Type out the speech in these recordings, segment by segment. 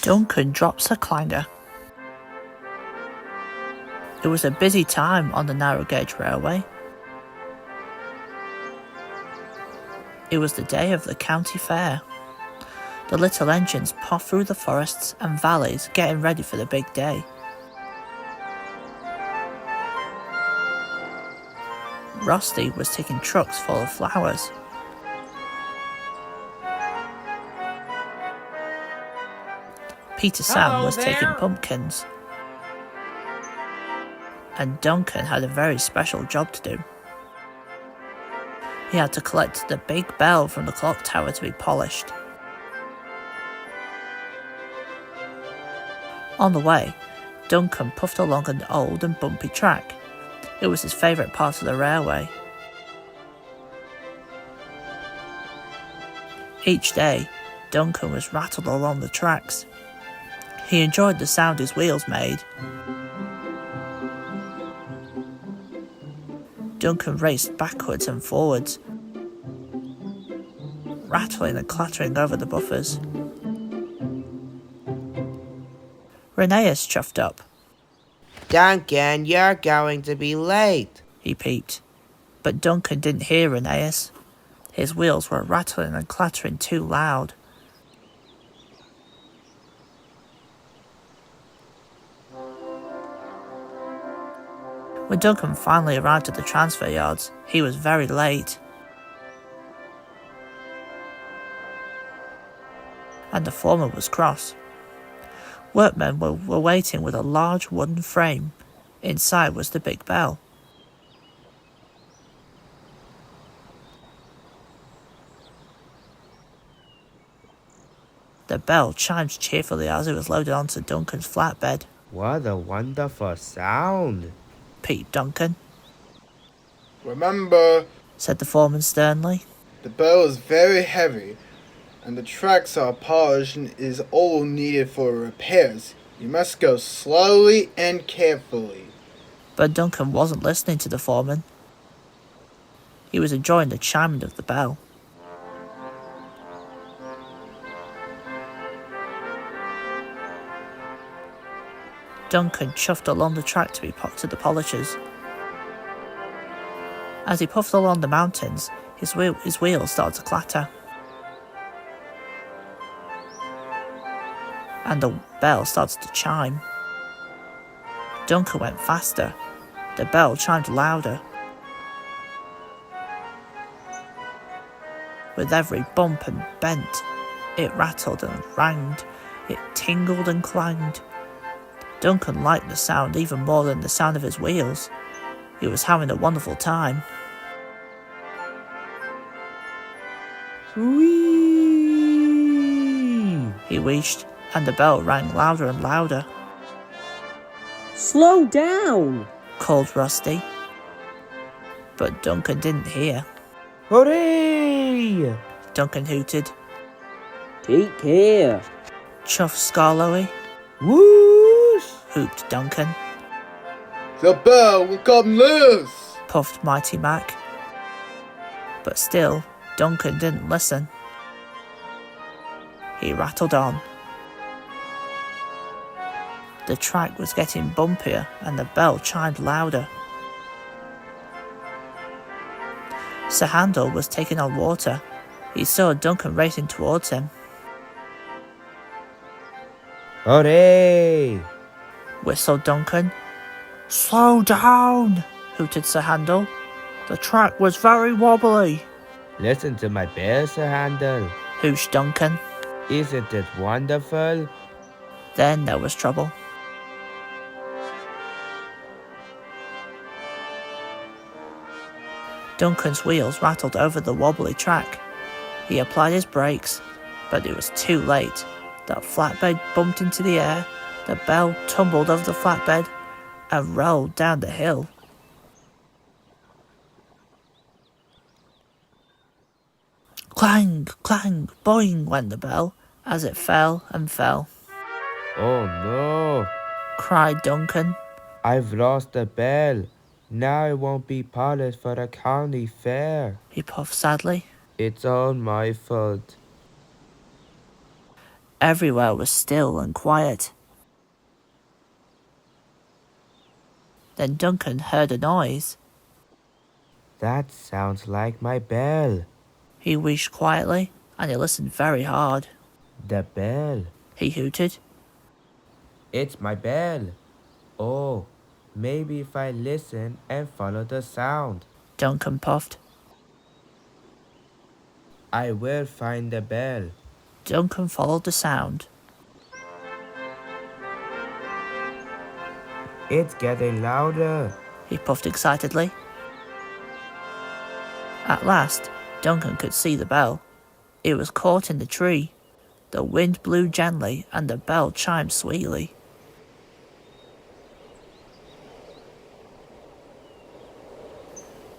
Duncan drops a clanger. It was a busy time on the narrow gauge railway. It was the day of the county fair. The little engines puffed through the forests and valleys, getting ready for the big day. Rusty was taking trucks full of flowers. Peter Sam was taking pumpkins. And Duncan had a very special job to do. He had to collect the big bell from the clock tower to be polished. On the way, Duncan puffed along an old and bumpy track. It was his favourite part of the railway. Each day, Duncan was rattled along the tracks. He enjoyed the sound his wheels made. Duncan raced backwards and forwards, rattling and clattering over the buffers. Rheneas chuffed up. Duncan, you're going to be late, he peeped. But Duncan didn't hear Rheneas. His wheels were rattling and clattering too loud. When Duncan finally arrived at the transfer yards, he was very late. And the foreman was cross. Workmen were waiting with a large wooden frame. Inside was the big bell. The bell chimed cheerfully as it was loaded onto Duncan's flatbed. What a wonderful sound, peeped Duncan. Remember, said the foreman sternly, the bell is very heavy, and the tracks are polished and is all needed for repairs. You must go slowly and carefully. But Duncan wasn't listening to the foreman. He was enjoying the chiming of the bell. Duncan chuffed along the track to be put to the polishers. As he puffed along the mountains, his wheels started to clatter. And the bell started to chime. Duncan went faster. The bell chimed louder. With every bump and bent, it rattled and ranged. It tingled and clanged. Duncan liked the sound even more than the sound of his wheels. He was having a wonderful time. Whee! He wheezed, and the bell rang louder and louder. Slow down, called Rusty. But Duncan didn't hear. Hooray! Duncan hooted. Take care, chuffed Skarloey. Whoosh! Hooped Duncan. The bell will come loose, puffed Mighty Mac. But still, Duncan didn't listen. He rattled on. The track was getting bumpier and the bell chimed louder. Sir Handel was taking on water. He saw Duncan racing towards him. Hooray! Whistled Duncan. Slow down, hooted Sir Handel. The track was very wobbly. Listen to my bell, Sir Handel, hooshed Duncan. Isn't it wonderful? Then there was trouble. Duncan's wheels rattled over the wobbly track. He applied his brakes, but it was too late. That flatbed bumped into the air, the bell tumbled over the flatbed, and rolled down the hill. Clang, clang, boing went the bell, as it fell and fell. Oh no, cried Duncan. I've lost the bell. Now it won't be polished for the county fair, he puffed sadly. It's all my fault. Everywhere was still and quiet. Then Duncan heard a noise. That sounds like my bell. He wheezed quietly, and he listened very hard. The bell. He hooted. It's my bell. Oh, maybe if I listen and follow the sound, Duncan puffed. I will find the bell. Duncan followed the sound. It's getting louder. He puffed excitedly. At last, Duncan could see the bell. It was caught in the tree. The wind blew gently and the bell chimed sweetly.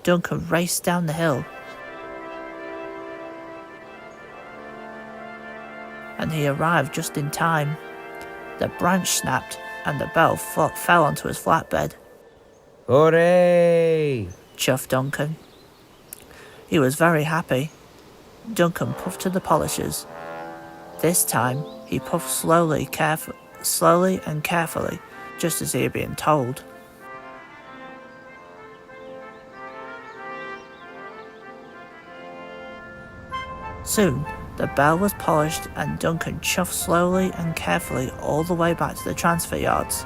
Duncan raced down the hill. And he arrived just in time. The branch snapped and the bell fell onto his flatbed. Hooray! Chuffed Duncan. He was very happy. Duncan puffed to the polishers. This time, he puffed slowly and carefully, just as he had been told. Soon, the bell was polished and Duncan chuffed slowly and carefully all the way back to the transfer yards.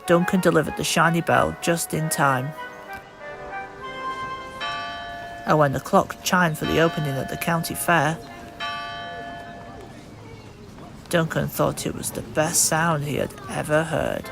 Duncan delivered the shiny bell just in time. And when the clock chimed for the opening at the county fair, Duncan thought it was the best sound he had ever heard.